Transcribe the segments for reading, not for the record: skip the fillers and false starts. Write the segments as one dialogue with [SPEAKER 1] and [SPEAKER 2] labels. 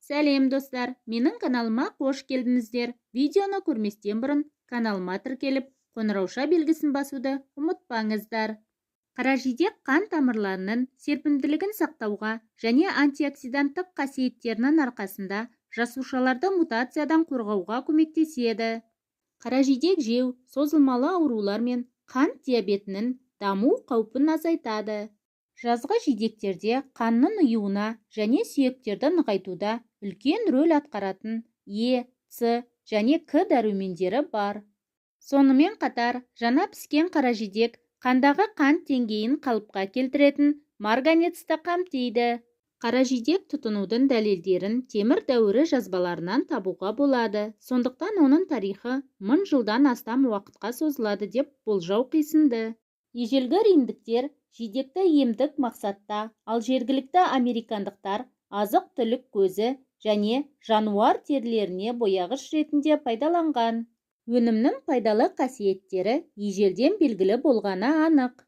[SPEAKER 1] Сәлем достар, менің каналыма қош келдіңіздер. Видеоны көрместен бұрын каналыма тіркеліп, қоңырауша белгісін басуды ұмытпаңыздар. Қаражидек қан тамырларының серпімділігін сақтауға және антиоксиданттық қасиеттерінің арқасында жасушаларды мутациядан қорғауға көмектеседі. Қаражидек жеу созылмалы аурулар мен қант диабетінің даму қаупін азайтады. Жазғы жидектерде қанның ұюына және сүйектерді нығайтуда үлкен рөл атқаратын Е, С және К дәрумендері бар. Сонымен қатар, жаңа піскен қаражидек қандағы қант деңгейін қалыпқа келтіретін марганецті қамтиды. Қаражидек тұтынудың дәлелдерін темір дәуірі жазбаларынан табуға болады. Сондықтан оның тарихы 1000 жылдан астам уақытқа созылады деп болжау қисынды. Ежелгі римдіктер жидекті емдік мақсатта, ал жергілікті американдықтар азық-түлік көзі және жануар терілеріне бояғыш ретінде пайдаланған. Өнімнің пайдалы қасиеттері ежелден белгілі болғаны анық.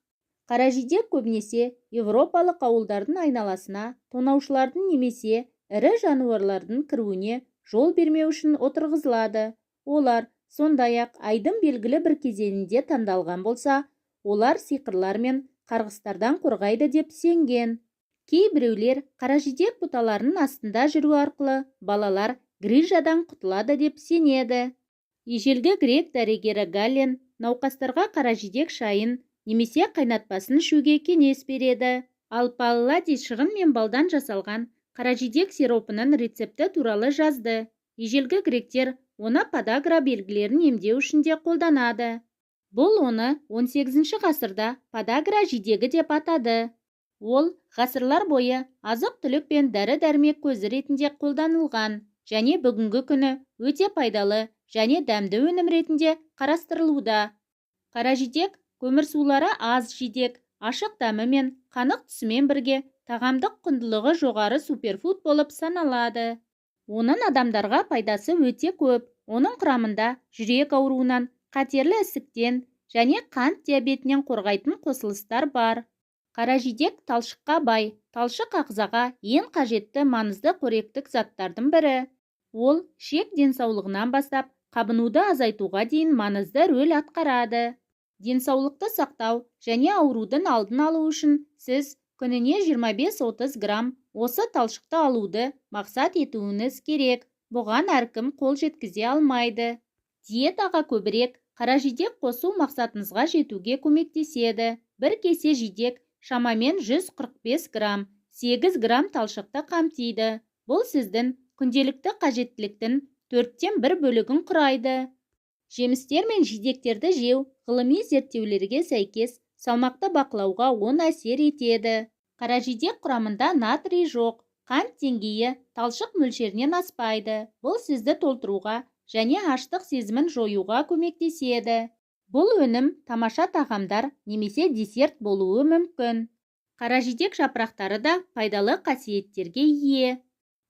[SPEAKER 1] Қаражидек көбінесе европалық ауылдардың айналасына тонаушылардың немесе ірі жануарлардың кіруіне жол бермеу үшін отырғызылады. Олар сондай-ақ айдың белгілі бір кезеңінде таңдалған болса, олар сиқырлар мен қарғыстардан қорғайды деп сенген. Кейбіреулер қаражидек бұталарының астында жүру арқылы балалар грижадан құтылады деп сенеді. Ежелгі грек дәрігері Гален науқастарға қаражидек шайын немесе қайнатпасын ішуге кеңес береді. Ал Палладий шығын мен балдан жасалған қаражидек сиропының рецепті туралы жазды. Ежелгі гректер оны подагра белгілерін емдеу үшін де қолданады. Бұл оны 18 ғасырда подагра жидегі деп атады. Ол ғасырлар бойы азық-түлік пен дәрі-дәрмек көзі ретінде қолданылған және бүгінгі күні өте пайдалы және дәмді өнім ретінде қарастырылуда. Қаражидек көмірсулары аз жидек, ашық дәмі мен қанық түсімен бірге тағамдық құндылығы жоғары суперфуд болып саналады. Оның адамдарға пайдасы өте көп. Оның құрамында жүрек ауруынан, қатерлі ісіктен және қант диабетінен қорғайтын қосылыстар бар. Қаражидек талшыққа бай. Талшық ағзаға ең қажетті маңызды қоректік заттардың бірі. Ол ішек денсаулығынан бастап қабынуды азайтуға дейін маңызды рөл атқарады. Денсаулықты сақтау және аурудың алдын алу үшін сіз күніне 25-30 грамм осы талшықты алуды мақсат етуіңіз керек. Бұған әркім қол жеткізе алмайды. Диетаға көбірек қаражидек қосу мақсатыңызға жетуге көмектеседі. Бір кесе жидек шамамен 145 грамм, 8 грамм талшықты қамтиды. Бұл сіздің күнделікті қажеттіліктің 1/4 бөлігін құрайды. Жемістер мен жидектерді жеу ғылыми зерттеулерге сәйкес салмақты бақылауға оң әсер етеді. Қаражидек құрамында натрий жоқ, қант деңгейі талшық мөлшерінен аспайды. Бұл сізді толтыруға және аштық сезімін жоюға көмектеседі. Бұл өнім тамаша тағамдар немесе десерт болуы мүмкін. Қаражидек жапырақтары да пайдалы қасиеттерге ие.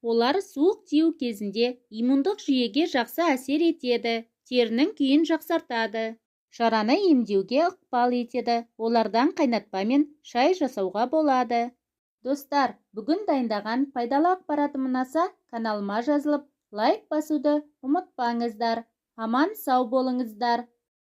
[SPEAKER 1] Олар суық тию кезінде иммундық жүйеге жақсы әсер етеді, терінің күйін жақсартады. Жараны емдеуге ықпал етеді. Олардан қайнатпа мен шай жасауға болады. Достар, бүгін дайындаған пайдалы ақпаратым ұнаса, каналыма жазылып, лайк басуды ұмытпаңыздар. Аман сау болыңыздар.